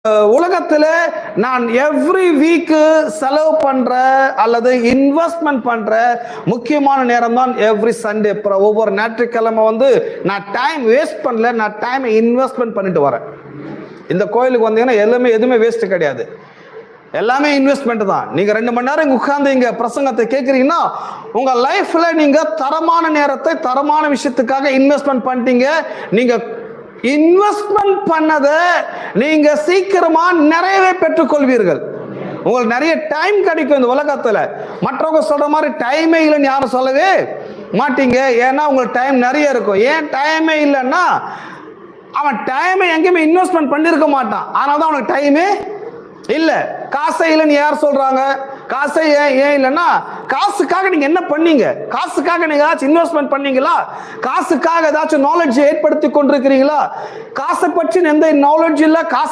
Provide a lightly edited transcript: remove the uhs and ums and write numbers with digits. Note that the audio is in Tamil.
உலகத்துல நான் எவ்ரி வீக் செலவு பண்ற அல்லது இன்வெஸ்ட்மெண்ட் பண்ற முக்கியமான நேரம் தான் எவ்ரி சண்டே. ஒவ்வொரு ஞாயிற்றுக்கிழமை நான் டைம் வேஸ்ட் பண்ணல, நான் டைம் இன்வெஸ்ட்மெண்ட் பண்ணிட்டு வரேன். இந்த கோயிலுக்கு வந்தீங்கன்னா எதுவுமே வேஸ்ட் கிடையாது, எல்லாமே இன்வெஸ்ட்மெண்ட் தான். நீங்க 2 மணி நேரம் உட்கார்ந்து இங்க பிரசங்கத்தை கேட்கறீங்கன்னா உங்க லைஃப்ல நீங்க தரமான நேரத்தை தரமான விஷயத்துக்காக இன்வெஸ்ட்மெண்ட் பண்ணிட்டீங்க. நீங்க இன்வெஸ்ட்மெண்ட் பண்ணதை நீங்க சீக்கிரமா நிறையவே பெற்றுக்கொள்வீர்கள். உங்களுக்கு நிறைய டைம் கிடைக்கும் இந்த உலகத்துல. மற்றவங்க சொல்ற மாதிரி டைமே இல்லைன்னு யாரும் சொல்லவே மாட்டீங்க. ஏன்னா உங்களுக்கு டைம் நிறைய இருக்கும். ஏன் டைமே இல்லைன்னா அவன் டைமை எங்கேயுமே இன்வெஸ்ட்மெண்ட் பண்ணிருக்க மாட்டான், அதனால தான் அவனுக்கு டைமே இல்ல. காசே இல்லைன்னு யார் சொல்றாங்க? காசே ஏன் இல்லைன்னா காசுக்காக நீங்க என்ன பண்ணீங்க? காசுக்காக நீங்க ஏதாச்சும் இன்வெஸ்ட்மெண்ட் பண்ணீங்களா? காசுக்காக ஏதாச்சும் நாலேஜ் ஏற்படுத்தி கொண்டிருக்கிறீங்களா? காசை பற்றி எந்த நாலேஜ் இல்ல, காசு